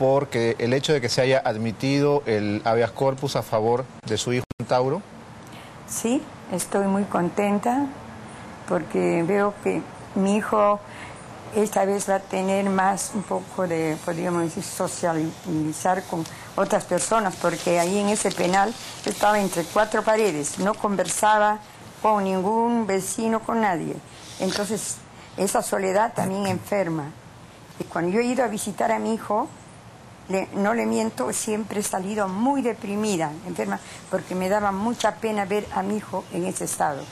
porque el hecho de que se haya admitido el habeas corpus a favor de su hijo Antauro? Sí, estoy muy contenta porque veo que mi hijo esta vez va a tener más un poco de, podríamos decir, socializar con otras personas, porque ahí en ese penal estaba entre cuatro paredes, no conversaba con ningún vecino, con nadie. Entonces, esa soledad también enferma. Y cuando yo he ido a visitar a mi hijo, no le miento, siempre he salido muy deprimida, enferma, porque me daba mucha pena ver a mi hijo en ese estado.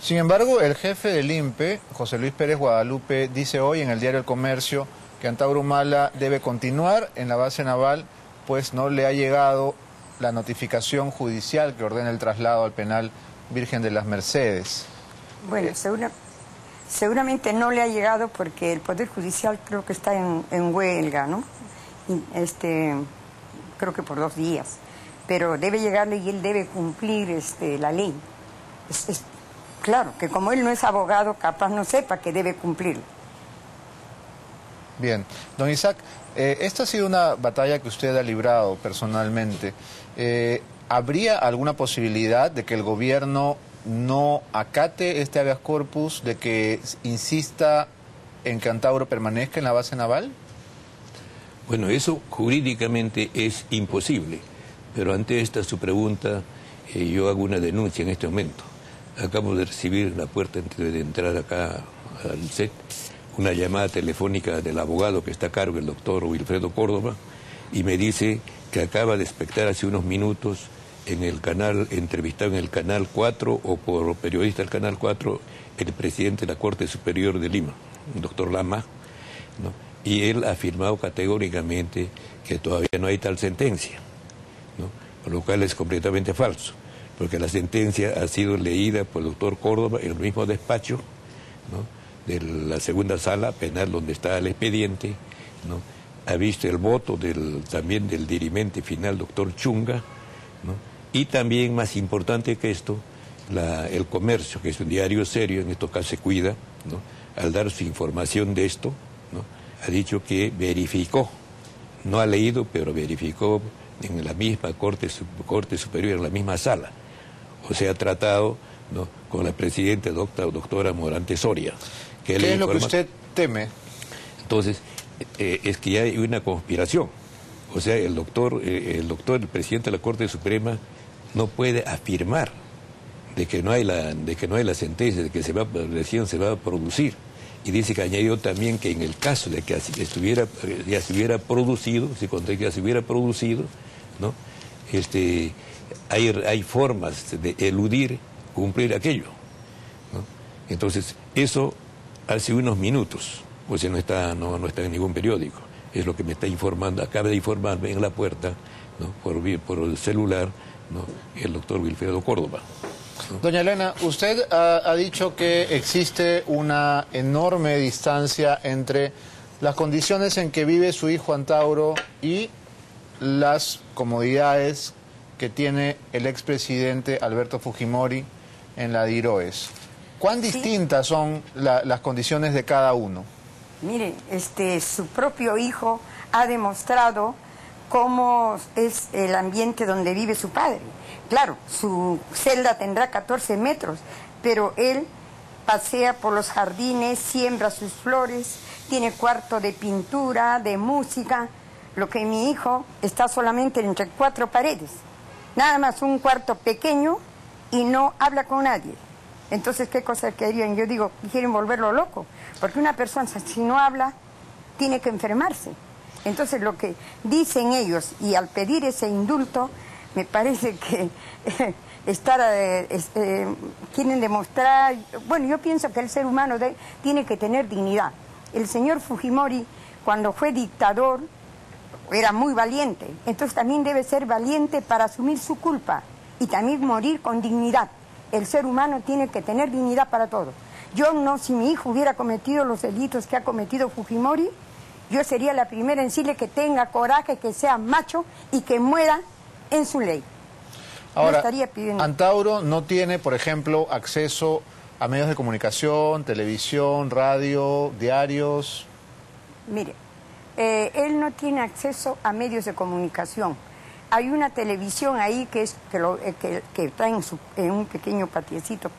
Sin embargo, el jefe del INPE, José Luis Pérez Guadalupe, dice hoy en el diario El Comercio que Antauro Humala debe continuar en la base naval, pues no le ha llegado la notificación judicial que ordena el traslado al penal Virgen de las Mercedes. Bueno, seguramente no le ha llegado porque el Poder Judicial creo que está en huelga, ¿no? Creo que por 2 días. Pero debe llegarle y él debe cumplir la ley. Claro, que como él no es abogado, capaz no sepa que debe cumplirlo. Bien. Don Isaac, esta ha sido una batalla que usted ha librado personalmente. ¿Habría alguna posibilidad de que el gobierno no acate este habeas corpus, de que insista en que Antauro permanezca en la base naval? Bueno, eso jurídicamente es imposible, pero ante esta su pregunta, yo hago una denuncia en este momento. Acabo de recibir en la puerta antes de entrar acá al set una llamada telefónica del abogado que está a cargo, el doctor Wilfredo Córdoba, y me dice que acaba de expectar hace unos minutos en el canal, entrevistado en el Canal 4 o por periodista del Canal 4, el presidente de la Corte Superior de Lima, el doctor Lama, ¿no? Y él ha afirmado categóricamente que todavía no hay tal sentencia, ¿no? Lo cual es completamente falso, porque la sentencia ha sido leída por el doctor Córdoba en el mismo despacho, ¿no?, de la segunda sala penal donde está el expediente, ¿no? Ha visto el voto también del dirimente final, doctor Chunga, ¿no? Y también, más importante que esto, El Comercio, que es un diario serio, en estos casos se cuida, ¿no?, al dar su información de esto, ¿no?, ha dicho que verificó, no ha leído, pero verificó en la misma Corte Superior, en la misma sala. O sea, ha tratado, ¿no?, con la presidenta doctora Morante Soria. ¿Qué es lo que usted teme? Entonces, es que ya hay una conspiración. O sea, el presidente de la Corte Suprema no puede afirmar de que no hay la sentencia, de que recién se va a producir. Y dice que añadió también que en el caso de que ya se hubiera producido, ¿no?, hay formas de eludir cumplir aquello, ¿no? Entonces, eso hace unos minutos, o sea, no está en ningún periódico, es lo que me está informando, acaba de informarme en la puerta, ¿no?, por el celular, ¿no?, el doctor Wilfredo Córdoba, ¿no? Doña Elena, usted ha dicho que existe una enorme distancia entre las condiciones en que vive su hijo Antauro y las comodidades que tiene el expresidente Alberto Fujimori en la DIROES. ¿Cuán distintas son las condiciones de cada uno? Mire, su propio hijo ha demostrado cómo es el ambiente donde vive su padre. Claro, su celda tendrá 14 metros, pero él pasea por los jardines, siembra sus flores, tiene cuarto de pintura, de música, lo que mi hijo está solamente entre 4 paredes. Nada más un cuarto pequeño y no habla con nadie. Entonces, ¿qué cosa querían? Yo digo, quieren volverlo loco, porque una persona si no habla, tiene que enfermarse. Entonces, lo que dicen ellos, y al pedir ese indulto, me parece que quieren demostrar... Bueno, yo pienso que el ser humano tiene que tener dignidad. El señor Fujimori, cuando fue dictador, era muy valiente. Entonces también debe ser valiente para asumir su culpa y también morir con dignidad. El ser humano tiene que tener dignidad para todo. Yo no, si mi hijo hubiera cometido los delitos que ha cometido Fujimori, yo sería la primera en decirle que tenga coraje, que sea macho y que muera en su ley. Ahora, no estaría pidiendo... Antauro no tiene, por ejemplo, acceso a medios de comunicación, televisión, radio, diarios. Mire, Él no tiene acceso a medios de comunicación. Hay una televisión ahí que está en un pequeño patiecito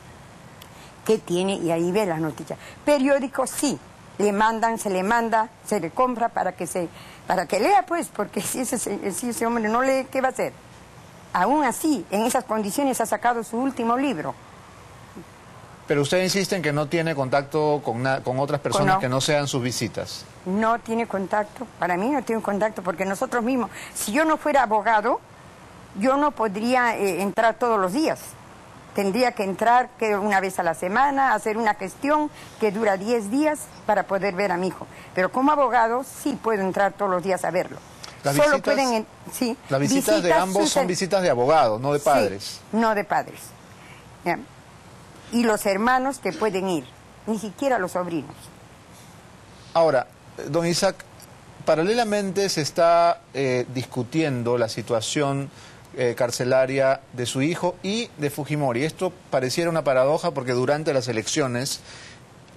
que tiene y ahí ve las noticias. Periódicos sí, se le manda, se le compra para que lea, pues, porque si ese hombre no lee, ¿qué va a hacer? Aún así, en esas condiciones ha sacado su último libro. Pero usted insiste en que no tiene contacto con otras personas que no sean sus visitas. No tiene contacto, para mí no tiene contacto, porque nosotros mismos, si yo no fuera abogado, yo no podría entrar todos los días. Tendría que entrar una vez a la semana, hacer una gestión que dura 10 días para poder ver a mi hijo. Pero como abogado sí puedo entrar todos los días a verlo. Las visitas de ambos son visitas de abogados, no de padres. Sí, no de padres. Ya. Y los hermanos que pueden ir, ni siquiera los sobrinos. Ahora, don Isaac, paralelamente se está discutiendo la situación carcelaria de su hijo y de Fujimori. Esto pareciera una paradoja porque durante las elecciones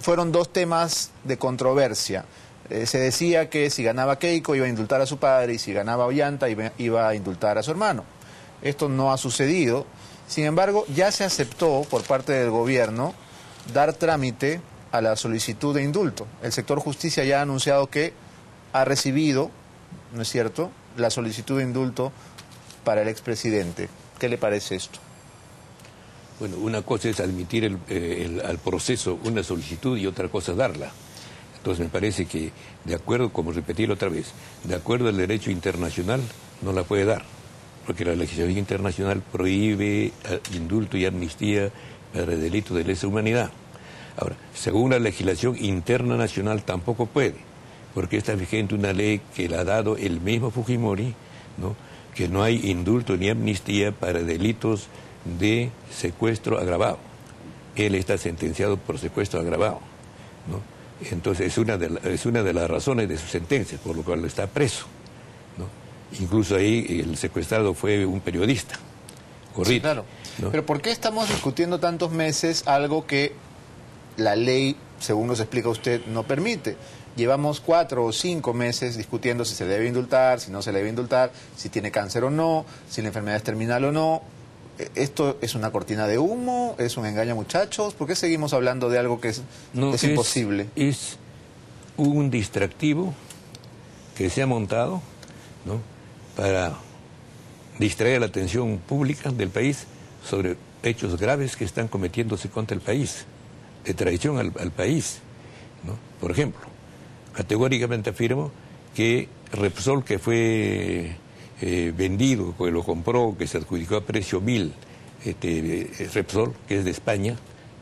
fueron dos temas de controversia. Se decía que si ganaba Keiko iba a indultar a su padre y si ganaba Ollanta iba a indultar a su hermano. Esto no ha sucedido. Sin embargo, ya se aceptó por parte del gobierno dar trámite a la solicitud de indulto. El sector justicia ya ha anunciado que ha recibido, ¿no es cierto?, la solicitud de indulto para el expresidente. ¿Qué le parece esto? Bueno, una cosa es admitir al proceso una solicitud y otra cosa darla. Entonces me parece que, de acuerdo, como repetir otra vez, de acuerdo al derecho internacional, no la puede dar, porque la legislación internacional prohíbe indulto y amnistía para delitos de lesa humanidad. Ahora, según la legislación interna nacional tampoco puede, porque está vigente una ley que la ha dado el mismo Fujimori, ¿no?, que no hay indulto ni amnistía para delitos de secuestro agravado. Él está sentenciado por secuestro agravado, ¿no? Entonces es una de las razones de su sentencia, por lo cual está preso, ¿no? Incluso ahí el secuestrado fue un periodista. Sí, claro. ¿No? Pero ¿por qué estamos discutiendo tantos meses algo que la ley, según nos explica usted, no permite? Llevamos 4 o 5 meses discutiendo si se debe indultar, si no se debe indultar, si tiene cáncer o no, si la enfermedad es terminal o no. ¿Esto es una cortina de humo? ¿Es un engaño, muchachos? ¿Por qué seguimos hablando de algo que es imposible? Es un distractivo que se ha montado, ¿no?, para distraer la atención pública del país sobre hechos graves que están cometiéndose contra el país, de traición al país, ¿no? Por ejemplo, categóricamente afirmo que Repsol, que fue vendido, que lo compró, que se adjudicó a precio 1000, Repsol, que es de España,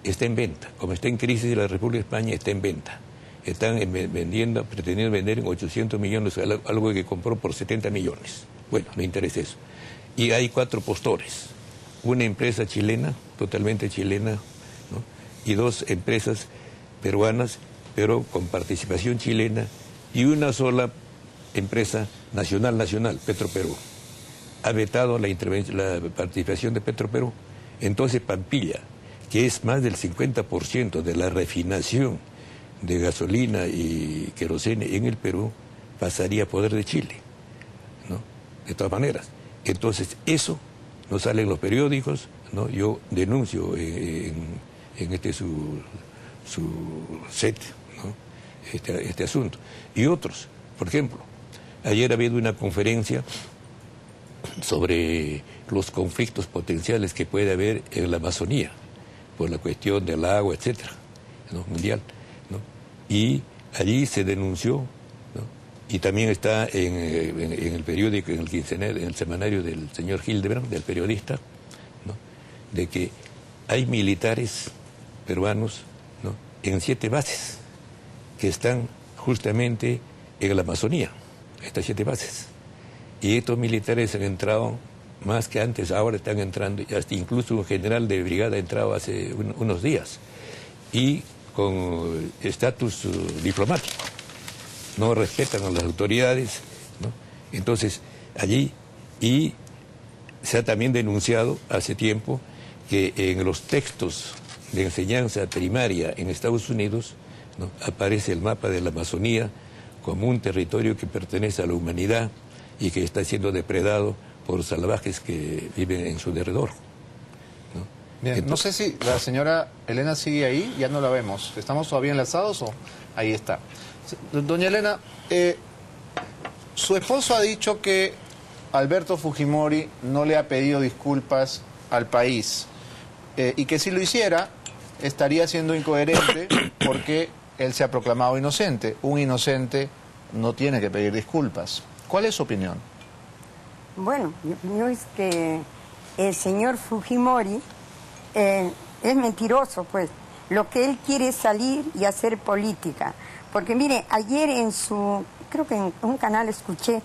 está en venta. Como está en crisis la República de España, está en venta. Están pretendiendo vender en 800 millones, algo que compró por 70 millones. Bueno, me interesa eso. Y hay 4 postores. Una empresa chilena, totalmente chilena, ¿no?, y 2 empresas peruanas, pero con participación chilena, y una sola empresa nacional, Petroperú. Ha vetado la participación de Petroperú. Entonces Pampilla, que es más del 50% de la refinación de gasolina y querosene en el Perú, pasaría a poder de Chile, ¿no?, de todas maneras. Entonces eso no sale en los periódicos, ¿no? Yo denuncio en su set, ¿no?, este asunto. Y otros, por ejemplo, ayer ha habido una conferencia sobre los conflictos potenciales que puede haber en la Amazonía, por la cuestión del agua, etcétera, ¿no?, mundial, ¿no? Y allí se denunció, ¿no?, y también está en el periódico, en el semanario del señor Hildebrand, del periodista, ¿no?, de que hay militares peruanos, ¿no?, en 7 bases que están justamente en la Amazonía, estas 7 bases. Y estos militares han entrado más que antes, ahora están entrando, hasta incluso un general de brigada ha entrado hace unos días, y con estatus diplomático. No respetan a las autoridades, ¿no? Entonces, allí, y se ha también denunciado hace tiempo que en los textos de enseñanza primaria en Estados Unidos, ¿no?, aparece el mapa de la Amazonía como un territorio que pertenece a la humanidad y que está siendo depredado por salvajes que viven en su derredor. Bien, entonces, no sé si la señora Elena sigue ahí, ya no la vemos. ¿Estamos todavía enlazados o ahí está? Doña Elena, su esposo ha dicho que Alberto Fujimori no le ha pedido disculpas al país y que si lo hiciera estaría siendo incoherente porque él se ha proclamado inocente. Un inocente no tiene que pedir disculpas. ¿Cuál es su opinión? Bueno, mi opinión es que el señor Fujimori es mentiroso, pues. Lo que él quiere es salir y hacer política. Porque mire, ayer creo que en un canal escuché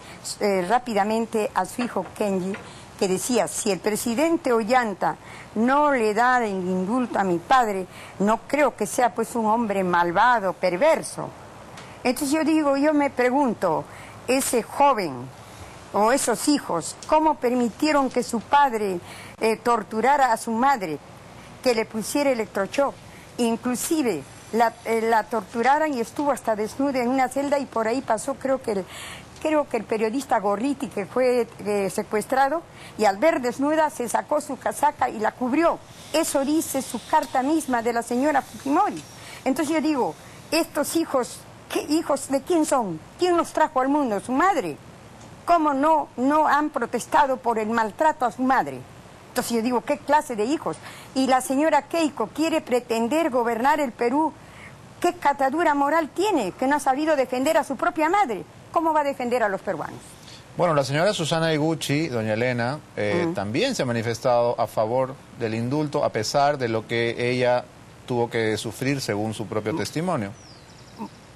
rápidamente a su hijo Kenji, que decía, si el presidente Ollanta no le da el indulto a mi padre, no creo que sea pues un hombre malvado, perverso. Entonces yo me pregunto, ese joven o esos hijos, ¿cómo permitieron que su padre torturara a su madre, que le pusiera electroshock? Inclusive la torturaran y estuvo hasta desnuda en una celda y por ahí pasó, creo que el periodista Gorriti, que fue secuestrado, y al ver desnuda se sacó su casaca y la cubrió. Eso dice su carta misma de la señora Fujimori. Entonces yo digo, estos hijos, ¿qué hijos de quién son? ¿Quién los trajo al mundo? ¿Su madre? ¿Cómo no han protestado por el maltrato a su madre? Entonces yo digo, ¿qué clase de hijos? Y la señora Keiko quiere pretender gobernar el Perú. ¿Qué catadura moral tiene? Que no ha sabido defender a su propia madre. ¿Cómo va a defender a los peruanos? Bueno, la señora Susana Higuchi, doña Elena, también se ha manifestado a favor del indulto, a pesar de lo que ella tuvo que sufrir según su propio testimonio.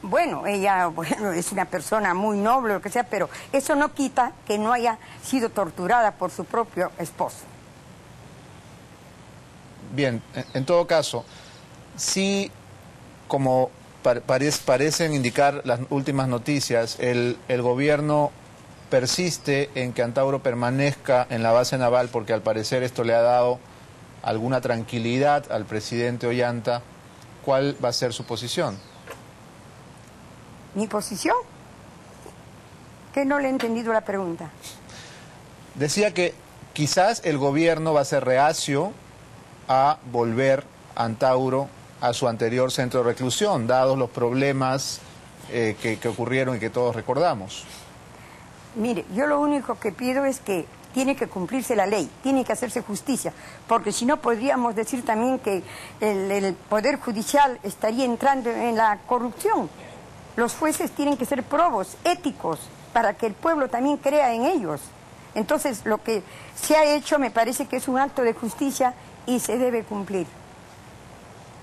Bueno, ella es una persona muy noble, lo que sea, pero eso no quita que no haya sido torturada por su propio esposo. Bien, en todo caso, sí, como parecen indicar las últimas noticias, el gobierno persiste en que Antauro permanezca en la base naval porque al parecer esto le ha dado alguna tranquilidad al presidente Ollanta. ¿Cuál va a ser su posición? ¿Mi posición? Que no le he entendido la pregunta. Decía que quizás el gobierno va a ser reacio a volver a Antauro a su anterior centro de reclusión, dados los problemas que ocurrieron y que todos recordamos. Mire, yo lo único que pido es que tiene que cumplirse la ley, tiene que hacerse justicia, porque si no podríamos decir también que el Poder Judicial estaría entrando en la corrupción. Los jueces tienen que ser probos, éticos, para que el pueblo también crea en ellos. Entonces, lo que se ha hecho me parece que es un acto de justicia y se debe cumplir.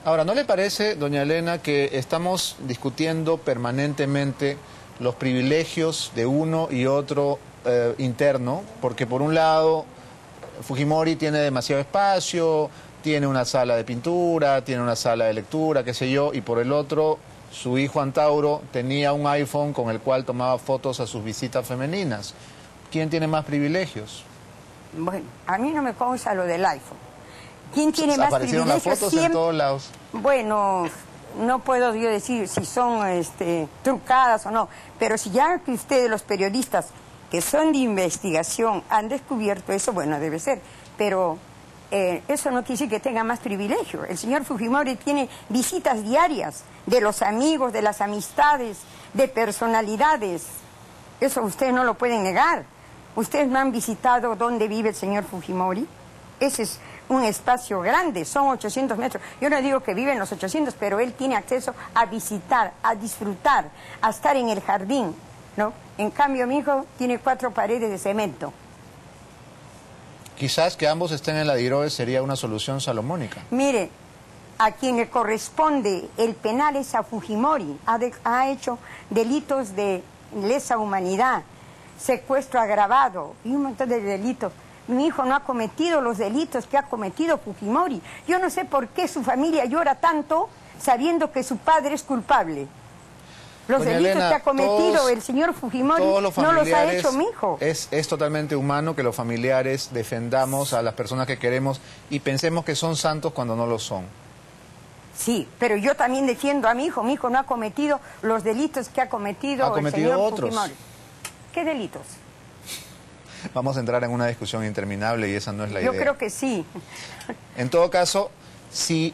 Ahora, ¿no le parece, doña Elena, que estamos discutiendo permanentemente los privilegios de uno y otro interno? Porque por un lado, Fujimori tiene demasiado espacio, tiene una sala de pintura, tiene una sala de lectura, qué sé yo, y por el otro, su hijo Antauro tenía un iPhone con el cual tomaba fotos a sus visitas femeninas. ¿Quién tiene más privilegios? Bueno, a mí no me consta lo del iPhone. ¿Quién tiene más privilegios? Aparecieron las fotos en todos lados. Bueno, no puedo yo decir si son trucadas o no, pero si ya que ustedes, los periodistas que son de investigación, han descubierto eso, bueno, debe ser, pero eso no quiere decir que tenga más privilegio. El señor Fujimori tiene visitas diarias de los amigos, de las amistades, de personalidades. Eso ustedes no lo pueden negar. ¿Ustedes no han visitado dónde vive el señor Fujimori? Ese es un espacio grande, son 800 metros. Yo no digo que vive en los 800, pero él tiene acceso a visitar, a disfrutar, a estar en el jardín, ¿no? En cambio, mi hijo tiene 4 paredes de cemento. Quizás que ambos estén en la DIROE sería una solución salomónica. Mire, a quien le corresponde el penal es a Fujimori. Ha hecho delitos de lesa humanidad, secuestro agravado y un montón de delitos. Mi hijo no ha cometido los delitos que ha cometido Fujimori. Yo no sé por qué su familia llora tanto sabiendo que su padre es culpable. Los delitos que ha cometido el señor Fujimori no los ha hecho mi hijo. Es totalmente humano que los familiares defendamos a las personas que queremos y pensemos que son santos cuando no lo son. Sí, pero yo también defiendo a mi hijo. Mi hijo no ha cometido los delitos que ha cometido el señor otros. Fujimori. ¿Qué delitos? Vamos a entrar en una discusión interminable y esa no es la idea. Yo creo que sí. En todo caso, si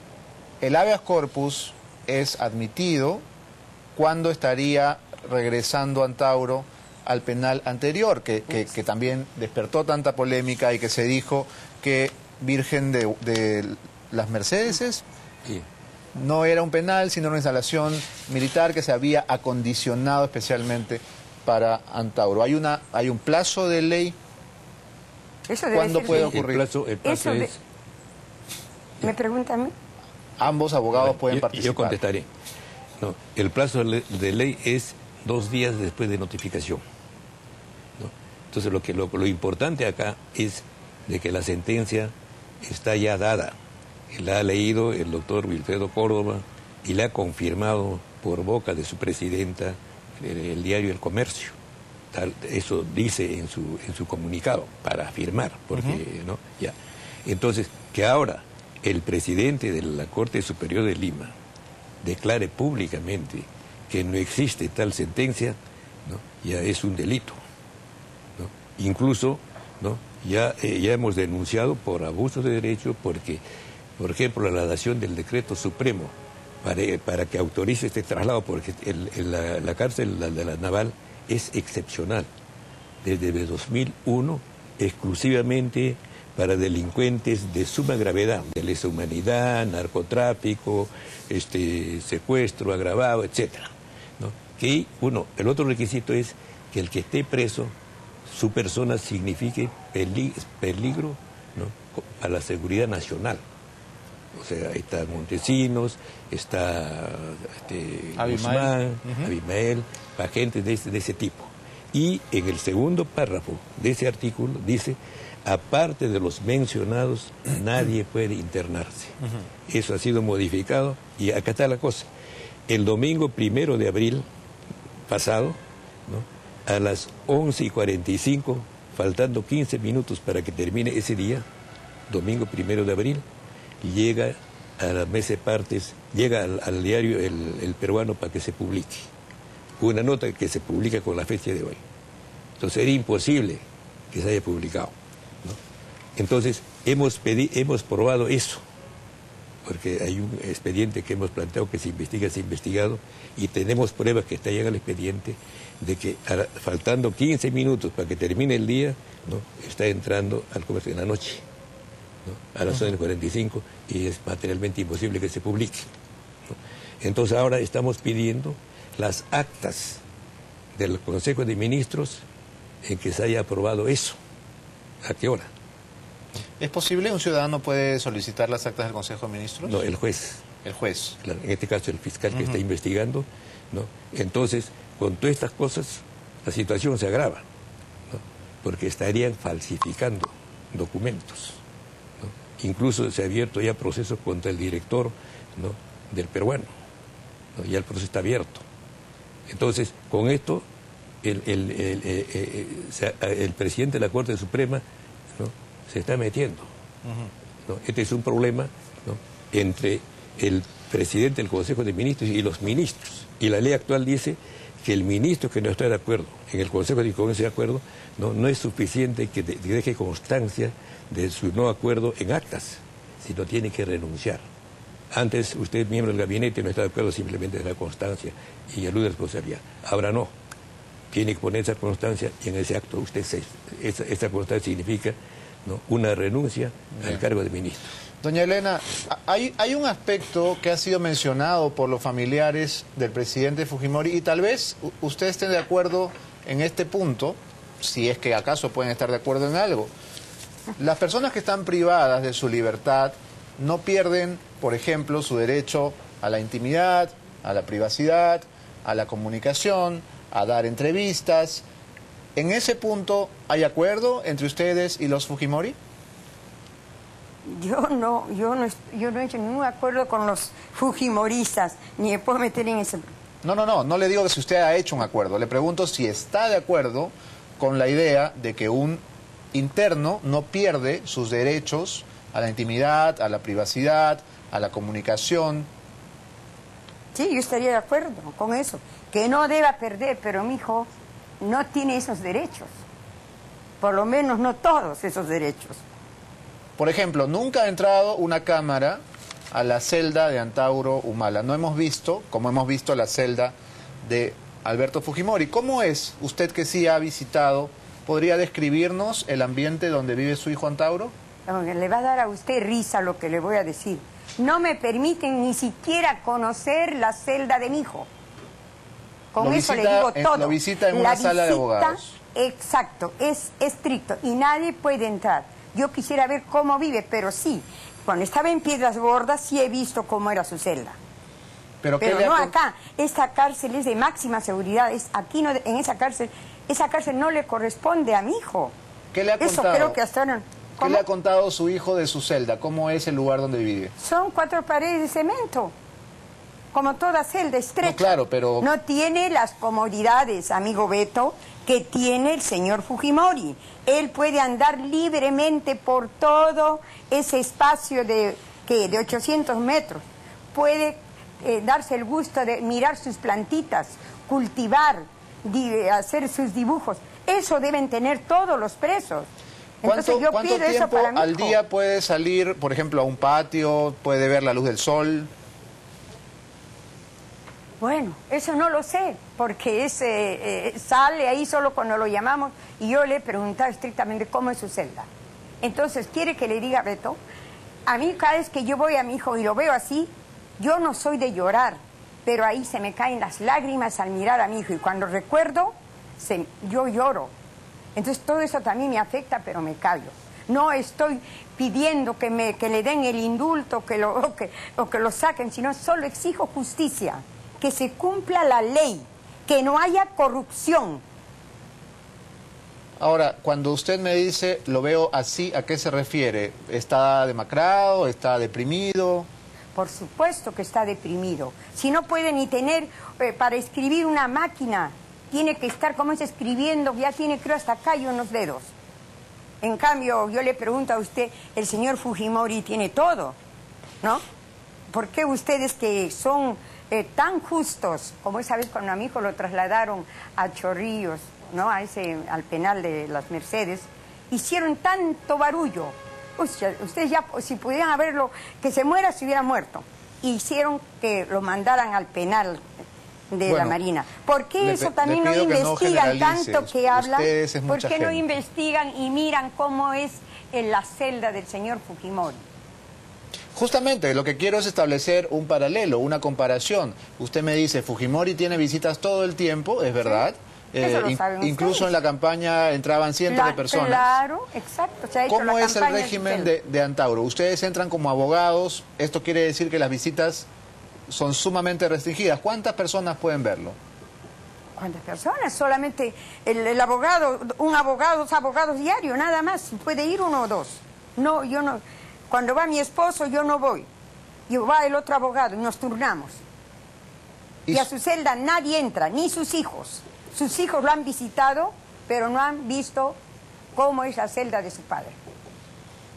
el habeas corpus es admitido, ¿cuándo estaría regresando Antauro al penal anterior, que también despertó tanta polémica y que se dijo que Virgen de las Mercedes Sí. no era un penal, sino una instalación militar que se había acondicionado especialmente para Antauro? ¿Hay un plazo de ley? Eso debe ¿Cuándo ser puede de- ocurrir? El plazo Eso es... ¿Me pregunta a mí? Ambos abogados pueden yo participar. contestaré. No, el plazo de ley es 2 días después de notificación. ¿No? Entonces lo importante acá es de que la sentencia está ya dada. La ha leído el doctor Wilfredo Córdoba y la ha confirmado por boca de su presidenta el diario El Comercio. Eso dice en su comunicado para afirmar, porque ¿no? Ya. Entonces, que ahora el presidente de la Corte Superior de Lima declare públicamente que no existe tal sentencia, ¿no? Ya es un delito, ¿no? Incluso, ¿no? Ya hemos denunciado por abuso de derecho porque, por ejemplo, la dación del decreto supremo para que autorice este traslado, porque la cárcel de la Naval es excepcional. Desde 2001, exclusivamente para delincuentes de suma gravedad, de lesa humanidad, narcotráfico, secuestro agravado, etcétera, ¿no? Que el otro requisito es que el que esté preso, su persona signifique peligro, ¿no? A la seguridad nacional. O sea, está Montesinos, está Guzmán, Abimael, agentes de ese tipo. Y en el segundo párrafo de ese artículo dice, aparte de los mencionados, nadie puede internarse. Eso ha sido modificado y acá está la cosa. El domingo 1 de abril pasado, ¿no? A las 11:45, faltando 15 minutos para que termine ese día, domingo 1 de abril, llega a la mesa de partes, llega al diario el Peruano para que se publique. Una nota que se publica con la fecha de hoy. Entonces era imposible que se haya publicado, ¿no? Entonces hemos probado eso, porque hay un expediente que hemos planteado que se ha investigado, y tenemos pruebas que está llegando el expediente de que faltando 15 minutos para que termine el día, ¿no? Está entrando al comercio en la noche, ¿no? A las 11:45, y es materialmente imposible que se publique, ¿no? Entonces ahora estamos pidiendo las actas del Consejo de Ministros en que se haya aprobado eso. ¿A qué hora? ¿Es posible? ¿Un ciudadano puede solicitar las actas del Consejo de Ministros? No, el juez. El juez. Claro, en este caso el fiscal que está investigando, ¿no? Entonces, con todas estas cosas, la situación se agrava, ¿no? Porque estarían falsificando documentos, ¿no? Incluso se ha abierto ya procesos contra el director, ¿no? Del Peruano, ¿no? Ya el proceso está abierto. Entonces, con esto, el presidente de la Corte Suprema, ¿no? Se está metiendo, ¿no? Este es un problema, ¿no? Entre el presidente del Consejo de Ministros y los ministros. Y la ley actual dice que el ministro que no está de acuerdo en el Consejo de Acuerdo, no es suficiente que deje constancia de su no acuerdo en actas, sino tiene que renunciar. Antes usted, miembro del gabinete, no está de acuerdo, simplemente da constancia y elude responsabilidad. Ahora no. Tiene que poner esa constancia, y en ese acto esa constancia significa, ¿no? Una renuncia al cargo de ministro. Doña Elena, hay un aspecto que ha sido mencionado por los familiares del presidente Fujimori, y tal vez usted esté de acuerdo en este punto, si es que acaso pueden estar de acuerdo en algo. Las personas que están privadas de su libertad no pierden, por ejemplo, su derecho a la intimidad, a la privacidad, a la comunicación, a dar entrevistas. ¿En ese punto hay acuerdo entre ustedes y los Fujimori? Yo no he hecho ningún acuerdo con los fujimoristas, ni me puedo meter en ese... No le digo que si usted ha hecho un acuerdo, le pregunto si está de acuerdo con la idea de que un interno no pierde sus derechos a la intimidad, a la privacidad, a la comunicación, Sí, yo estaría de acuerdo con eso, que no deba perder, pero mi hijo no tiene esos derechos, por lo menos no todos esos derechos. Por ejemplo, nunca ha entrado una cámara a la celda de Antauro Humala. No hemos visto, como hemos visto la celda de Alberto Fujimori. ¿Cómo es? Usted que sí ha visitado, ¿podría describirnos el ambiente donde vive su hijo Antauro? Le va a dar a usted risa lo que le voy a decir. No me permiten ni siquiera conocer la celda de mi hijo. Con eso le digo todo. Lo visita en una sala de abogados. Exacto, es estricto y nadie puede entrar. Yo quisiera ver cómo vive, pero sí, cuando estaba en Piedras Gordas sí he visto cómo era su celda. Pero no acá. Esta cárcel es de máxima seguridad. Aquí no, en esa cárcel no le corresponde a mi hijo. ¿Qué le ha contado? Eso creo que hasta ahora... ¿Qué le ha contado su hijo de su celda? ¿Cómo es el lugar donde vive? Son 4 paredes de cemento, como toda celda estrecha. No, claro, pero... No tiene las comodidades, amigo Beto, que tiene el señor Fujimori. Él puede andar libremente por todo ese espacio de 800 metros. Puede darse el gusto de mirar sus plantitas, cultivar, hacer sus dibujos. Eso deben tener todos los presos. ¿Cuánto tiempo al día puede salir, por ejemplo, a un patio, puede ver la luz del sol? Bueno, eso no lo sé, porque sale ahí solo cuando lo llamamos y yo le he preguntado estrictamente cómo es su celda. Entonces, ¿quiere que le diga, Beto? A mí cada vez que yo voy a mi hijo y lo veo así, yo no soy de llorar, pero ahí se me caen las lágrimas al mirar a mi hijo y cuando recuerdo, yo lloro. Entonces todo eso también me afecta, pero me callo. No estoy pidiendo que le den el indulto o que lo saquen, sino solo exijo justicia, que se cumpla la ley, que no haya corrupción. Ahora, cuando usted me dice, lo veo así, ¿a qué se refiere? ¿Está demacrado? ¿Está deprimido? Por supuesto que está deprimido. Si no puede ni tener para escribir una máquina, tiene que estar, como es, escribiendo, ya tiene, creo, hasta acá y unos dedos. En cambio, yo le pregunto a usted, el señor Fujimori tiene todo, ¿no? ¿Por qué ustedes que son tan justos, como esa vez cuando a mi hijo lo trasladaron a Chorrillos, ¿no? Al penal de las Mercedes, hicieron tanto barullo? Ustedes ya, si pudieran haberlo, que se muera, se hubiera muerto. Hicieron que lo mandaran al penal de la Marina. ¿Por qué eso también no investigan tanto que hablan? ¿Por qué no investigan y miran cómo es en la celda del señor Fujimori? Justamente, lo que quiero es establecer un paralelo, una comparación. Usted me dice, Fujimori tiene visitas todo el tiempo, es verdad. Sí. Eso lo saben incluso ustedes. En la campaña entraban cientos de personas. Claro, exacto. ¿Cómo es el régimen de Antauro? Ustedes entran como abogados, esto quiere decir que las visitas son sumamente restringidas. ¿Cuántas personas pueden verlo? ¿Cuántas personas? Solamente el abogado, un abogado, 2 abogados diarios, nada más. Puede ir 1 o 2. No, yo no. Cuando va mi esposo, yo no voy. Va el otro abogado y nos turnamos. Y a su celda nadie entra, ni sus hijos. Sus hijos lo han visitado, pero no han visto cómo es la celda de su padre.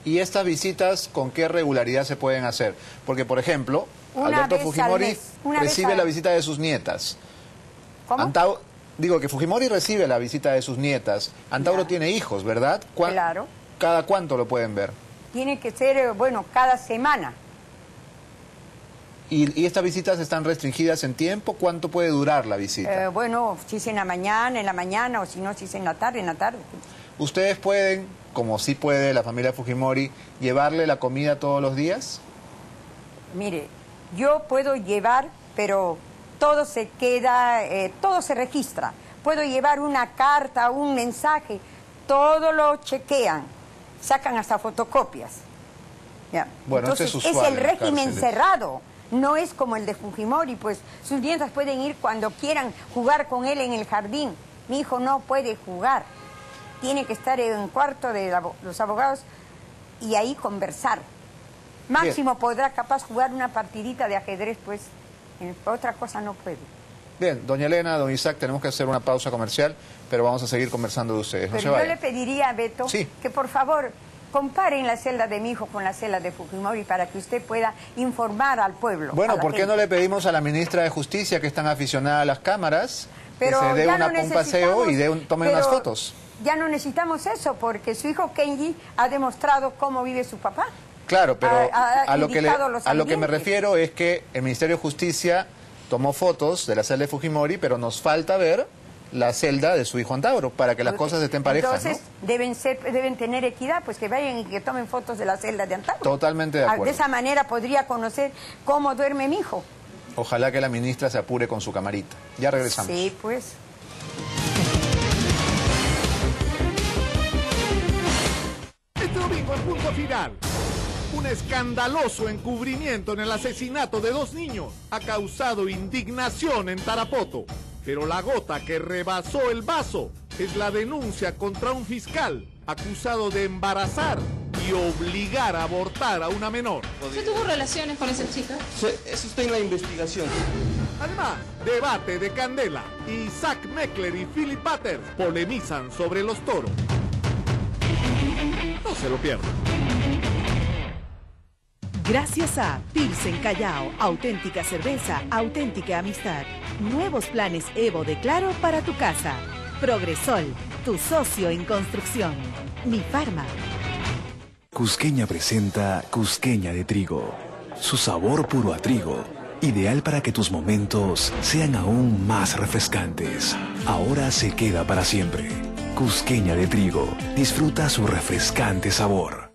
¿Y estas visitas con qué regularidad se pueden hacer? Porque, por ejemplo, Alberto Fujimori recibe la visita de sus nietas. ¿Cómo? Digo que Fujimori recibe la visita de sus nietas. Antauro tiene hijos, ¿verdad? Claro. ¿Cada cuánto lo pueden ver? Tiene que ser, bueno, cada semana. ¿Y estas visitas están restringidas en tiempo? ¿Cuánto puede durar la visita? Bueno, si es en la mañana, o si no, si es en la tarde, ¿Ustedes pueden, como sí puede la familia Fujimori, llevarle la comida todos los días? Mire, yo puedo llevar, pero todo se queda, todo se registra. Puedo llevar una carta, un mensaje, todo lo chequean, sacan hasta fotocopias. ¿Ya? Bueno, entonces es usual el régimen cerrado. No es como el de Fujimori, pues sus nietas pueden ir cuando quieran jugar con él en el jardín. Mi hijo no puede jugar. Tiene que estar en un cuarto de los abogados y ahí conversar. Máximo podrá capaz jugar una partidita de ajedrez, pues otra cosa no puede. Bien, doña Elena, don Isaac, tenemos que hacer una pausa comercial, pero vamos a seguir conversando de ustedes. No pero se yo vayan. le pediría a Beto sí, que por favor comparen la celda de mi hijo con la celda de Fujimori para que usted pueda informar al pueblo. Bueno, ¿por qué no le pedimos a la ministra de Justicia, que es tan aficionada a las cámaras, pero que se dé ya un paseo y tome unas fotos? Ya no necesitamos eso, porque su hijo Kenji ha demostrado cómo vive su papá. Claro, pero a lo que me ambientes. refiero es que el Ministerio de Justicia tomó fotos de la celda de Fujimori, pero nos falta ver la celda de su hijo Antauro, para que las cosas estén parejas, entonces, ¿no? deben tener equidad, pues que vayan y que tomen fotos de la celda de Antauro. Totalmente de acuerdo. De esa manera podría conocer cómo duerme mi hijo. Ojalá que la ministra se apure con su camarita. Ya regresamos. Sí, pues. Este domingo en Punto Final, un escandaloso encubrimiento en el asesinato de 2 niños ha causado indignación en Tarapoto. Pero la gota que rebasó el vaso es la denuncia contra un fiscal acusado de embarazar y obligar a abortar a una menor. ¿Usted tuvo relaciones con esa chica? Sí, eso está en la investigación. Además, debate de candela. Isaac Meckler y Philip Butters polemizan sobre los toros. No se lo pierdan. Gracias a Pilsen Callao, auténtica cerveza, auténtica amistad. Nuevos planes Evo de Claro para tu casa. Progresol, tu socio en construcción. Mi Farma. Cusqueña presenta Cusqueña de trigo. Su sabor puro a trigo, ideal para que tus momentos sean aún más refrescantes. Ahora se queda para siempre. Cusqueña de trigo. Disfruta su refrescante sabor.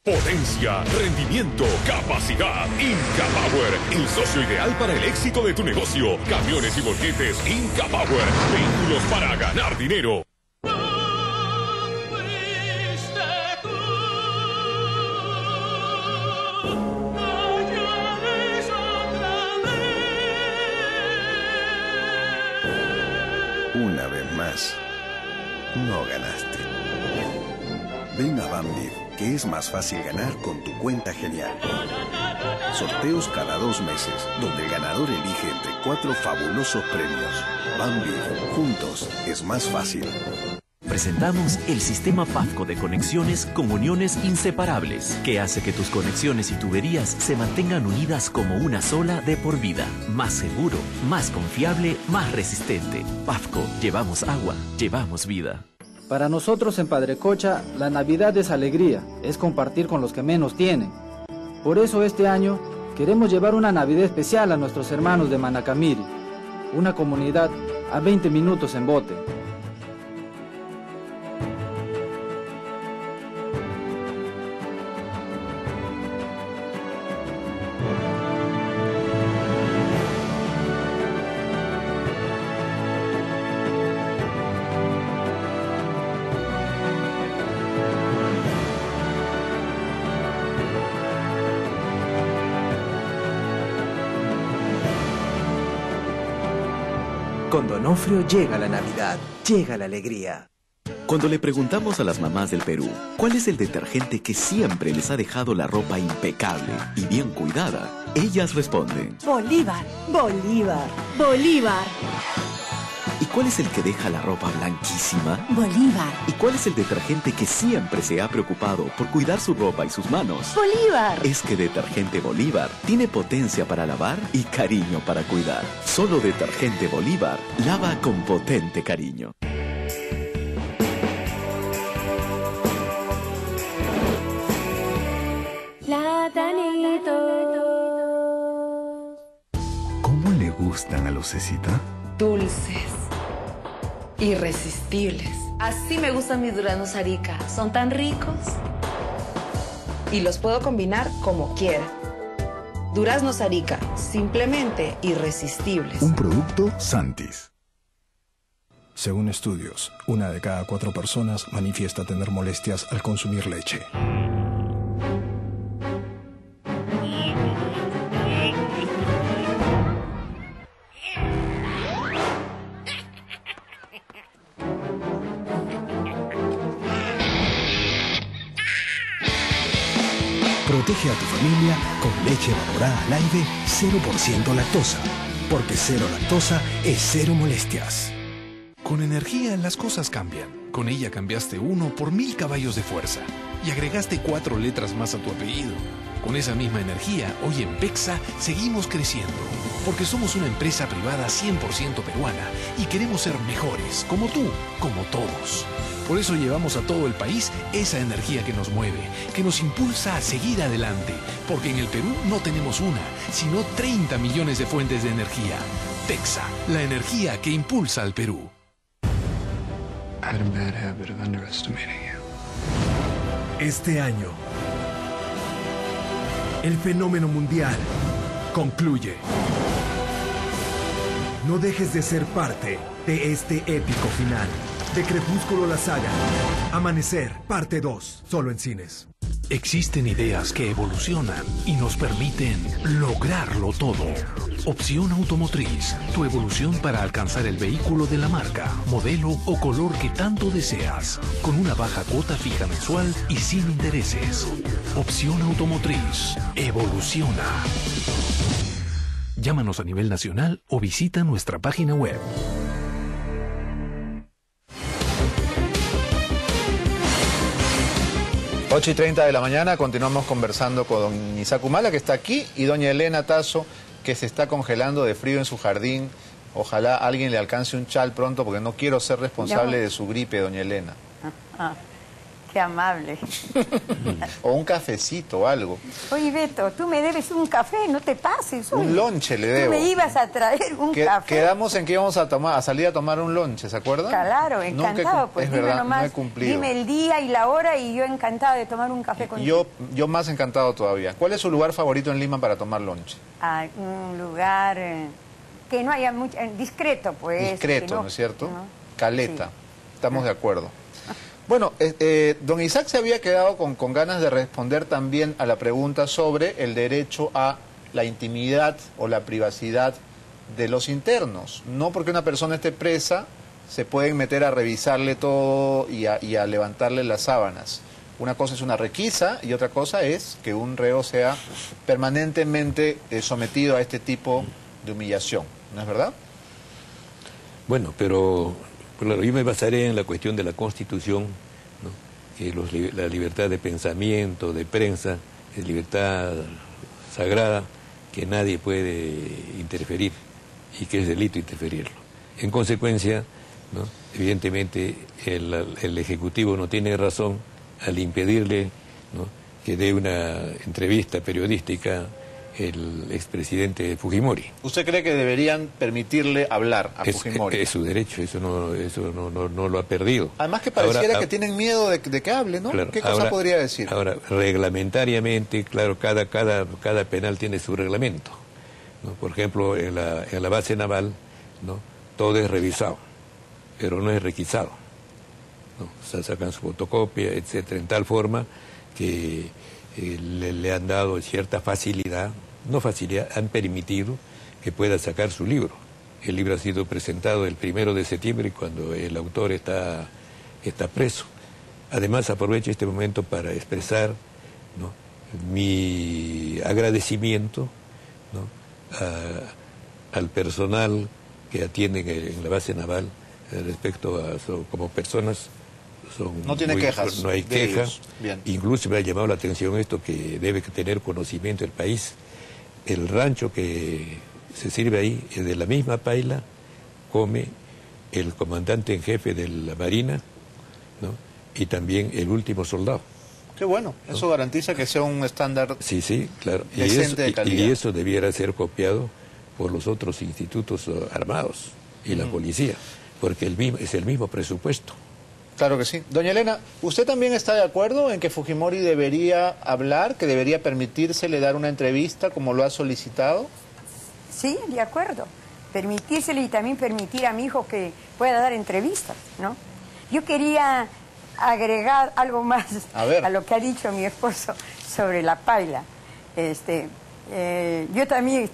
Potencia, rendimiento, capacidad. Inca Power, el socio ideal para el éxito de tu negocio. Camiones y volquetes Inca Power. Vehículos para ganar dinero. Una vez más, no ganaste. Ven a Bambi, que es más fácil ganar con tu cuenta genial. Sorteos cada 2 meses, donde el ganador elige entre 4 fabulosos premios. Bambi, juntos es más fácil. Presentamos el sistema Pafco de conexiones con uniones inseparables, que hace que tus conexiones y tuberías se mantengan unidas como una sola de por vida. Más seguro, más confiable, más resistente. Pafco, llevamos agua, llevamos vida. Para nosotros en Padre Cocha, la Navidad es alegría, es compartir con los que menos tienen. Por eso este año queremos llevar una Navidad especial a nuestros hermanos de Manacamiri, una comunidad a 20 minutos en bote. Con Donofrio llega la Navidad, llega la alegría. Cuando le preguntamos a las mamás del Perú, ¿cuál es el detergente que siempre les ha dejado la ropa impecable y bien cuidada? Ellas responden: Bolívar, Bolívar, Bolívar. ¿Y cuál es el que deja la ropa blanquísima? Bolívar. ¿Y cuál es el detergente que siempre se ha preocupado por cuidar su ropa y sus manos? Bolívar. Es que Detergente Bolívar tiene potencia para lavar y cariño para cuidar. Solo Detergente Bolívar lava con potente cariño. ¿Cómo le gustan a los Cecita? Dulces, irresistibles. Así me gustan mis duraznos Arica. Son tan ricos. Y los puedo combinar como quiera. Duraznos Arica, simplemente irresistibles. Un producto Santis. Según estudios, 1 de cada 4 personas manifiesta tener molestias al consumir leche. Protege a tu familia con leche evaporada al aire 0% lactosa, porque 0 lactosa es 0 molestias. Con energía las cosas cambian. Con ella cambiaste 1 por 1000 caballos de fuerza y agregaste 4 letras más a tu apellido. Con esa misma energía, hoy en PEXA seguimos creciendo, porque somos una empresa privada 100% peruana y queremos ser mejores, como tú, como todos. Por eso llevamos a todo el país esa energía que nos mueve, que nos impulsa a seguir adelante, porque en el Perú no tenemos una, sino 30 millones de fuentes de energía. PEXA, la energía que impulsa al Perú. Este año, el fenómeno mundial concluye. No dejes de ser parte de este épico final. De Crepúsculo la saga. Amanecer, parte 2, solo en cines. Existen ideas que evolucionan y nos permiten lograrlo todo. Opción Automotriz, tu evolución para alcanzar el vehículo de la marca, modelo o color que tanto deseas, con una baja cuota fija mensual y sin intereses. Opción Automotriz, evoluciona. Llámanos a nivel nacional o visita nuestra página web. 8:30 de la mañana, continuamos conversando con don Isaac Humala, que está aquí, y doña Elena Tazo, que se está congelando de frío en su jardín. Ojalá alguien le alcance un chal pronto, porque no quiero ser responsable de su gripe, doña Elena. Qué amable. O un cafecito o algo. Oye, Beto, tú me debes un café, no te pases. Oye. Un lonche le debo. Tú me ibas a traer un café. Quedamos en que íbamos a salir a tomar un lonche, ¿se acuerdan? Claro, encantado. Pues es dime verdad, nomás, no he cumplido. dime el día y la hora y yo encantada de tomar un café contigo. Yo más encantado todavía. ¿Cuál es su lugar favorito en Lima para tomar lonche? Un lugar que no haya mucho, discreto, pues. Discreto, ¿no es cierto? ¿no? Caleta. Sí. Estamos de acuerdo. Bueno, don Isaac se había quedado con ganas de responder también a la pregunta sobre el derecho a la intimidad o la privacidad de los internos. No porque una persona esté presa, se pueden meter a revisarle todo y a levantarle las sábanas. Una cosa es una requisa y otra cosa es que un reo sea permanentemente sometido a este tipo de humillación. ¿No es verdad? Bueno, pero... Claro, yo me basaré en la cuestión de la Constitución, ¿no? Que la libertad de pensamiento, de prensa, es libertad sagrada que nadie puede interferir y que es delito interferirlo. En consecuencia, ¿no? Evidentemente el Ejecutivo no tiene razón al impedirle, ¿no? Que dé una entrevista periodística el expresidente Fujimori. ¿Usted cree que deberían permitirle hablar a Fujimori? Es su derecho, eso no lo ha perdido. Además que pareciera que tienen miedo de que hable, ¿no? Claro, ¿Qué cosa podría decir? Ahora, reglamentariamente, claro, cada penal tiene su reglamento, ¿no? Por ejemplo, en la base naval, ¿no? Todo es revisado, pero no es requisado, ¿no? O sea, sacan su fotocopia, etcétera, en tal forma que le han dado cierta facilidad, no facilidad, han permitido que pueda sacar su libro. El libro ha sido presentado el 1 de septiembre cuando el autor está preso. Además, aprovecho este momento para expresar, ¿no? Mi agradecimiento, ¿no? Al personal que atienden en la base naval respecto a como personas. No tiene quejas. No hay quejas. Incluso me ha llamado la atención esto que debe tener conocimiento el país. El rancho que se sirve ahí es de la misma paila, come el comandante en jefe de la Marina, ¿no? Y también el último soldado. Qué bueno, eso garantiza que sea un estándar sí, claro. Decente de calidad. Y eso debiera ser copiado por los otros institutos armados y la policía, porque es el mismo presupuesto. Claro que sí. Doña Elena, ¿usted también está de acuerdo en que Fujimori debería hablar, que debería permitírsele dar una entrevista como lo ha solicitado? Sí, de acuerdo. Permitírsele y también permitir a mi hijo que pueda dar entrevistas, ¿no? Yo quería agregar algo más a lo que ha dicho mi esposo sobre la paila.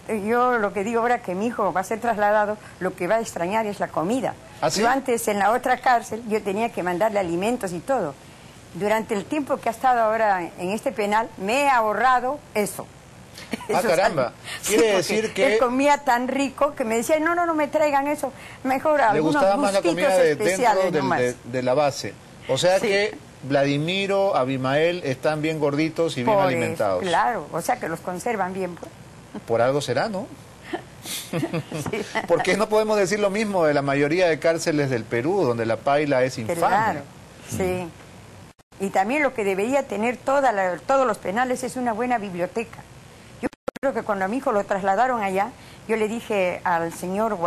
Yo lo que digo ahora que mi hijo va a ser trasladado, lo que va a extrañar es la comida. ¿Ah, sí? Yo antes en la otra cárcel yo tenía que mandarle alimentos y todo. Durante el tiempo que ha estado ahora en este penal me he ahorrado eso. Ah, caramba. Quiere decir que... Él comía tan rico que me decía, no me traigan eso. Mejor le algunos gustaba más la comida especiales dentro de la base. O sea que Vladimiro, Abimael están bien gorditos y bien alimentados. Claro, o sea que los conservan bien, pues. Por algo será, ¿no? ¿Por qué no podemos decir lo mismo de la mayoría de cárceles del Perú, donde la paila es infame? Claro, sí. Y también lo que debería tener todos los penales es una buena biblioteca. Yo creo que cuando a mi hijo lo trasladaron allá, yo le dije al señor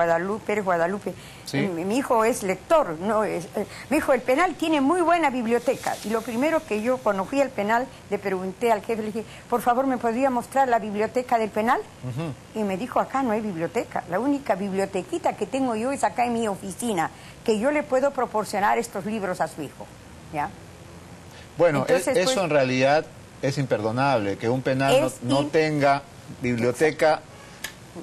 Pérez Guadalupe, ¿sí? Mi hijo es lector, me dijo, el penal tiene muy buena biblioteca. Y lo primero que yo, cuando fui al penal, le pregunté al jefe, le dije, por favor, ¿me podría mostrar la biblioteca del penal? Y me dijo, acá no hay biblioteca. La única bibliotequita que tengo yo es acá en mi oficina, que yo le puedo proporcionar estos libros a su hijo. ¿Ya? Bueno, entonces, eso en realidad es imperdonable, que un penal no tenga biblioteca,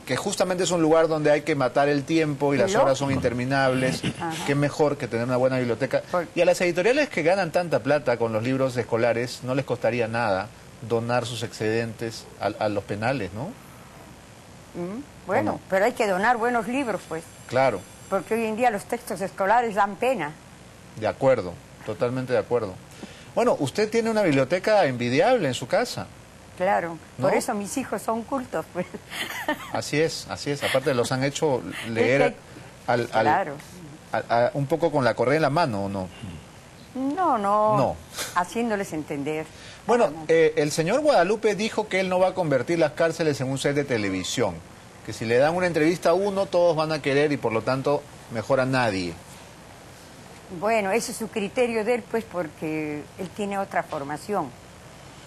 que justamente es un lugar donde hay que matar el tiempo y las horas son interminables. Qué mejor que tener una buena biblioteca. Y a las editoriales que ganan tanta plata con los libros escolares, no les costaría nada donar sus excedentes a los penales, ¿no? Bueno, pero hay que donar buenos libros, pues. Claro. Porque hoy en día los textos escolares dan pena. De acuerdo, totalmente de acuerdo. Bueno, usted tiene una biblioteca envidiable en su casa. Claro, ¿no? Por eso mis hijos son cultos, pues. Así es. Aparte los han hecho leer un poco con la correa en la mano, ¿o no? No. Haciéndoles entender. Bueno, el señor Guadalupe dijo que él no va a convertir las cárceles en un set de televisión. Que si le dan una entrevista a uno, todos van a querer y por lo tanto mejor a nadie. Bueno, ese es su criterio de él, pues, porque él tiene otra formación.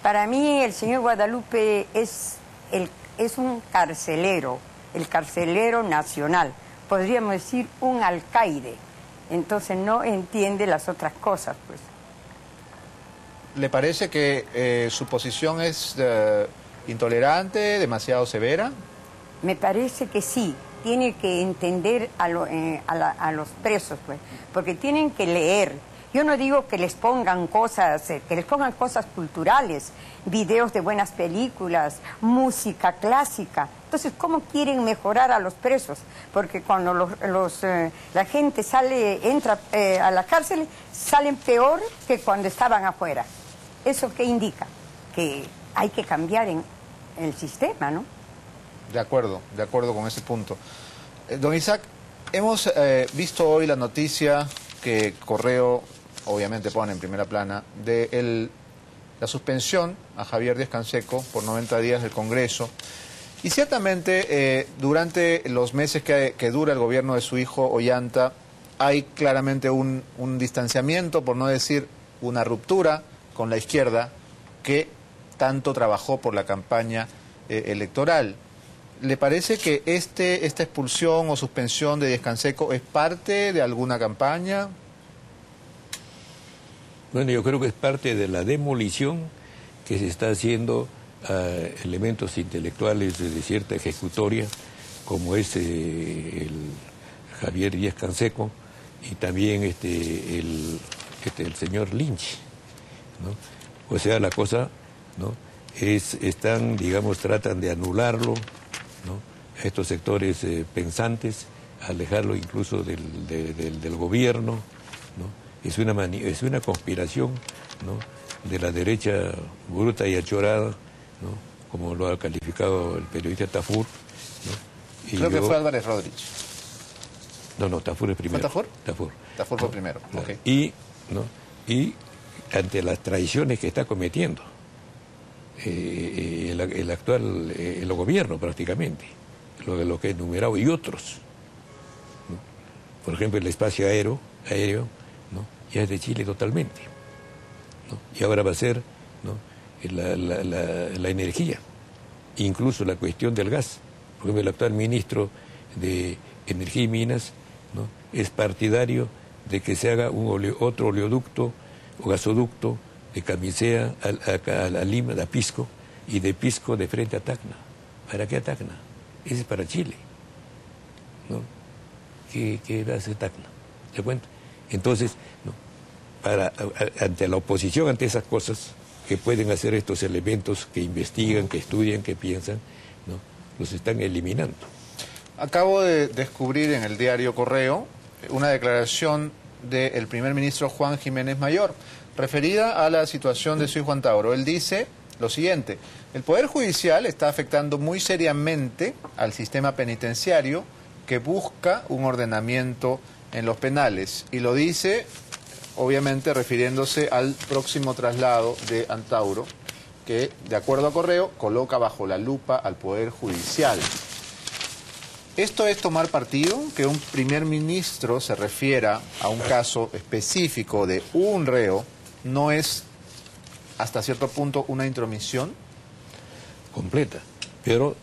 Para mí, el señor Guadalupe es un carcelero, el carcelero nacional. Podríamos decir un alcaide. Entonces no entiende las otras cosas, pues. ¿Le parece que su posición es intolerante, demasiado severa? Me parece que sí. Tiene que entender a los presos, pues, porque tienen que leer. Yo no digo que les pongan cosas culturales, videos de buenas películas, música clásica. Entonces, ¿cómo quieren mejorar a los presos? Porque cuando la gente entra a la cárcel, salen peor que cuando estaban afuera. ¿Eso qué indica? Que hay que cambiar en el sistema, ¿no? De acuerdo con ese punto. Don Isaac, hemos visto hoy la noticia que Correo, obviamente, pone en primera plana, de la suspensión a Javier Díaz-Canseco por 90 días del Congreso. Y ciertamente, durante los meses que dura el gobierno de su hijo Ollanta, hay claramente un distanciamiento, por no decir una ruptura, con la izquierda que tanto trabajó por la campaña electoral. ¿Le parece que esta expulsión o suspensión de Díaz-Canseco es parte de alguna campaña? Bueno, yo creo que es parte de la demolición que se está haciendo a elementos intelectuales de cierta ejecutoria, como es el Javier Díaz-Canseco y también el señor Lynch, ¿no? O sea, la cosa, ¿no? Tratan de anularlo, ¿no? Estos sectores pensantes, alejarlo incluso del gobierno, ¿no? Es una conspiración, ¿no? De la derecha bruta y achorada, ¿no? Como lo ha calificado el periodista Tafur, ¿no? Creo que fue Álvarez Rodríguez. No, Tafur es primero. ¿Fue Tafur? Tafur fue primero. Claro. Okay. Y ante las traiciones que está cometiendo el actual gobierno prácticamente, lo que he enumerado, y otros, ¿no? Por ejemplo, el espacio aéreo, ¿no? Ya es de Chile totalmente, ¿no? Y ahora va a ser, ¿no? la energía, incluso la cuestión del gas. Por ejemplo, el actual ministro de Energía y Minas, ¿no? Es partidario de que se haga otro oleoducto o gasoducto de Camisea a Lima, a Pisco, y de Pisco de frente a Tacna. ¿Para qué a Tacna? Ese es para Chile, ¿no? ¿Qué hace Tacna? ¿Se cuenta? Entonces, ¿no? Ante la oposición ante esas cosas, que pueden hacer estos elementos que investigan, que estudian, que piensan, ¿no? Los están eliminando. Acabo de descubrir en el diario Correo una declaración del primer ministro Juan Jiménez Mayor, referida a la situación de su hijo Antauro. Él dice lo siguiente: el Poder Judicial está afectando muy seriamente al sistema penitenciario que busca un ordenamiento en los penales. Y lo dice, obviamente, refiriéndose al próximo traslado de Antauro, que, de acuerdo a Correo, coloca bajo la lupa al Poder Judicial. ¿Esto es tomar partido? ¿Que un primer ministro se refiera a un caso específico de un reo no es, hasta cierto punto, una intromisión? Completa, pero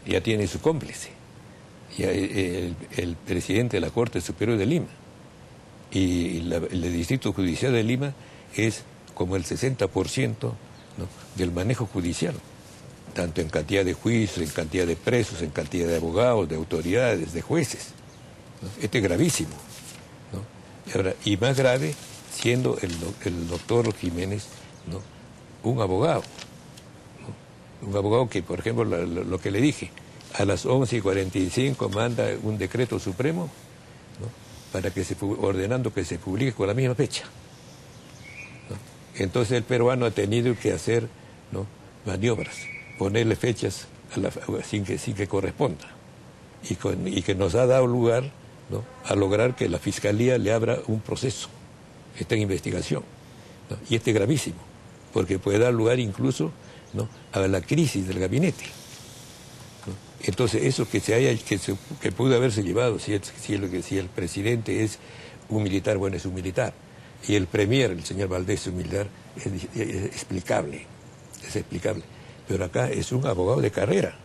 ya tiene su cómplice, ya el presidente de la Corte Superior de Lima, y el Distrito Judicial de Lima es como el 60%, ¿no?, del manejo judicial, tanto en cantidad de juicios, en cantidad de presos, en cantidad de abogados, de autoridades, de jueces, ¿no? Este es gravísimo, ¿no? Y más grave siendo el doctor Jiménez, ¿no?, un abogado, ¿no? Un abogado que, por ejemplo, lo que le dije, a las 11:45 manda un decreto supremo, ¿no?, para que ordenando que se publique con la misma fecha, ¿no? Entonces el peruano ha tenido que hacer, ¿no?, maniobras, ponerle fechas sin que corresponda, y que nos ha dado lugar, ¿no?, a lograr que la Fiscalía le abra un proceso, está en investigación, ¿no? Y este es gravísimo, porque puede dar lugar incluso, ¿no?, a la crisis del gabinete, ¿no? Entonces eso que pudo haberse llevado si el presidente es un militar, bueno, es un militar, y el premier, el señor Valdés, es un militar, es explicable, pero acá es un abogado de carrera,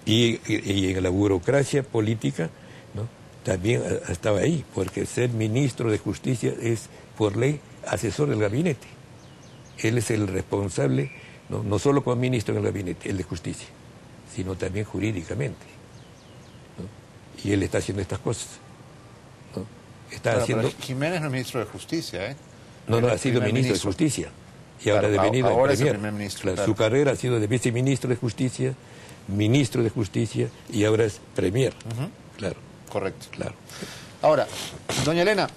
y en la burocracia política, ¿no?, también estaba ahí, porque ser ministro de Justicia es, por ley, asesor del gabinete. Él es el responsable, no solo como ministro del gabinete, el de Justicia, sino también jurídicamente, ¿no? Y él está haciendo estas cosas, ¿no? Pero Jiménez no es ministro de Justicia, ¿eh? No, ha sido ministro de Justicia. Y ahora ha devenido ahora es el premier. primer ministro. Claro, Claro. Su carrera ha sido de viceministro de Justicia, ministro de Justicia, y ahora es premier. Claro. Correcto. Claro. Ahora, doña Elena,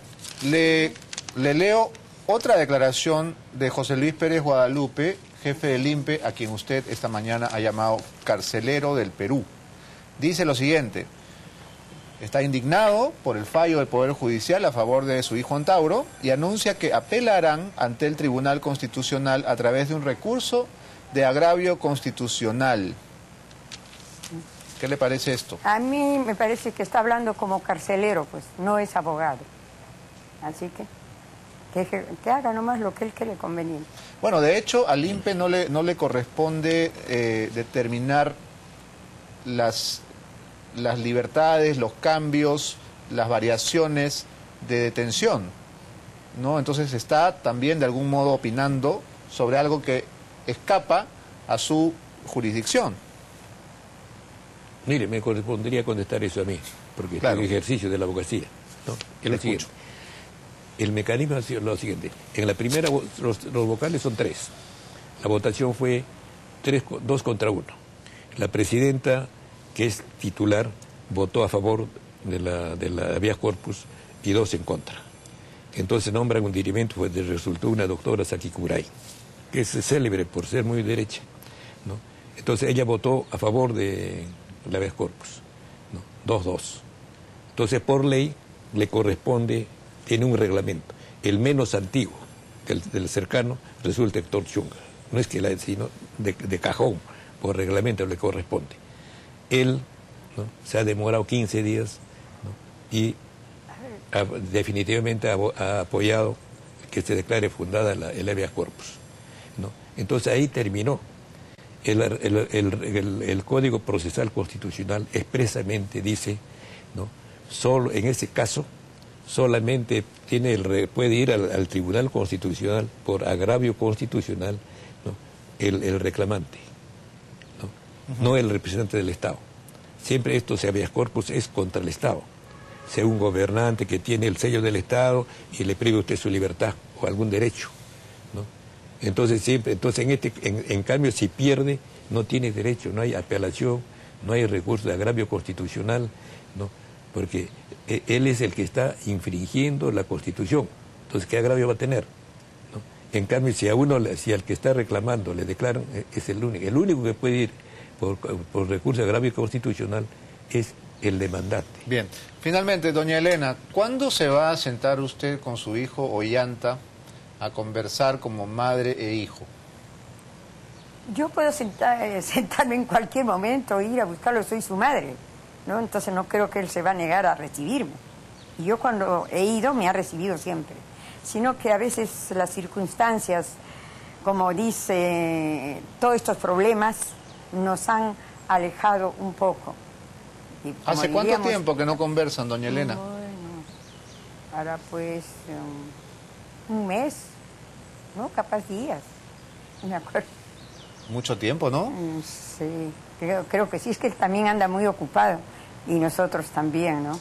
le leo otra declaración de José Luis Pérez Guadalupe, jefe del INPE, a quien usted esta mañana ha llamado carcelero del Perú. Dice lo siguiente: está indignado por el fallo del Poder Judicial a favor de su hijo Antauro y anuncia que apelarán ante el Tribunal Constitucional a través de un recurso de agravio constitucional. ¿Qué le parece esto? A mí me parece que está hablando como carcelero, pues no es abogado. Así que haga nomás lo que él cree conveniente. Bueno, de hecho, al INPE no le corresponde determinar las libertades, los cambios, las variaciones de detención, ¿no? Entonces está también de algún modo opinando sobre algo que escapa a su jurisdicción. Mire, me correspondería contestar eso a mí, porque claro, estoy en ejercicio de la abogacía, ¿no? Es lo siguiente. El mecanismo ha sido lo siguiente. En la primera, los vocales son 3. La votación fue 2 contra 1. La presidenta, que es titular, votó a favor de la habeas corpus y 2 en contra. Entonces nombran un dirimento, pues resultó una doctora Saki Kurai, que es célebre por ser muy derecha, ¿no? Entonces ella votó a favor de la habeas corpus, ¿no? 2-2. Entonces por ley le corresponde, tiene un reglamento, el menos antiguo del cercano resulta Héctor Chunga, no es que sino de cajón, por reglamento le corresponde. Él, ¿no?, se ha demorado 15 días, ¿no?, y definitivamente ha apoyado que se declare fundada el habeas corpus, ¿no? Entonces ahí terminó. El Código Procesal Constitucional expresamente dice, ¿no?, solo en ese caso solamente puede ir al Tribunal Constitucional por agravio constitucional, ¿no?, el reclamante, ¿no? No el representante del Estado. Siempre esto, si habeas corpus, es contra el Estado. Sea un gobernante que tiene el sello del Estado y le prive a usted su libertad o algún derecho, ¿no? Entonces siempre, en cambio, si pierde, no tiene derecho, no hay apelación, no hay recurso de agravio constitucional, ¿no? Porque él es el que está infringiendo la Constitución. Entonces, ¿qué agravio va a tener? ¿No? En cambio, si al que está reclamando le declaran, es el único que puede ir por recurso de agravio constitucional es el demandante. Bien, finalmente, doña Elena, ¿cuándo se va a sentar usted con su hijo Ollanta a conversar como madre e hijo? Yo puedo sentarme en cualquier momento, ir a buscarlo, soy su madre, ¿no? Entonces no creo que él se va a negar a recibirme. Y yo cuando he ido me ha recibido siempre. Sino que a veces las circunstancias, como dice, todos estos problemas nos han alejado un poco. Y ¿Hace cuánto tiempo que no conversan, doña Elena? Bueno, ahora pues un mes, ¿no? Capaz días, no me acuerdo. Mucho tiempo, ¿no? Sí, creo que sí, es que él también anda muy ocupado y nosotros también, ¿no?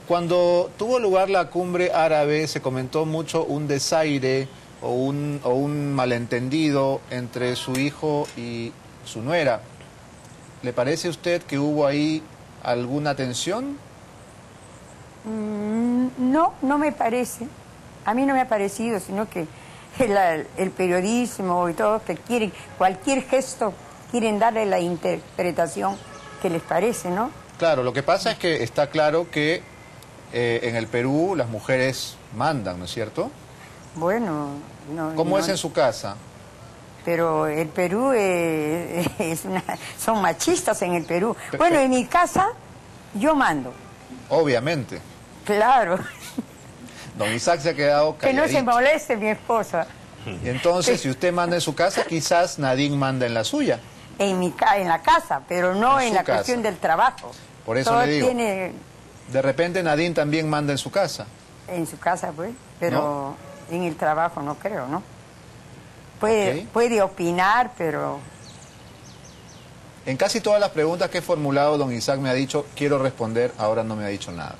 Cuando tuvo lugar la cumbre árabe se comentó mucho un desaire o un malentendido entre su hijo y su nuera. ¿Le parece a usted que hubo ahí alguna tensión? No, no me parece. A mí no me ha parecido, sino que el periodismo y todo, que quieren, cualquier gesto, quieren darle la interpretación que les parece, ¿no? Claro, lo que pasa es que está claro que en el Perú las mujeres mandan, ¿no es cierto? Bueno, no. ¿Cómo es en su casa? Pero el Perú son machistas en el Perú. Bueno, en mi casa yo mando. Obviamente. Claro. Don Isaac se ha quedado calladito. Que no se moleste mi esposa. Y entonces, si usted manda en su casa, quizás Nadine manda en la suya. En la casa, pero no en la cuestión del trabajo. Por eso le digo. De repente Nadine también manda en su casa. En su casa, pues, pero ¿no? En el trabajo no creo, ¿no? Puede opinar, pero... En casi todas las preguntas que he formulado, don Isaac me ha dicho, quiero responder, ahora no me ha dicho nada.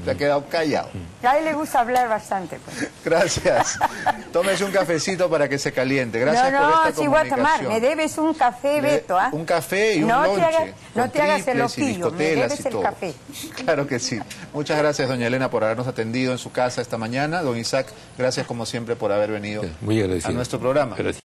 Se ha quedado callado. A él le gusta hablar bastante, pues. Gracias. Tómese un cafecito para que se caliente. Gracias por esta comunicación. Sí voy a tomar. Me debes un café, Beto, ¿ah? Un café y un lonche. No te hagas el loquillo, me debes el café. Claro que sí. Muchas gracias, doña Elena, por habernos atendido en su casa esta mañana. Don Isaac, gracias como siempre por haber venido a nuestro programa. Gracias.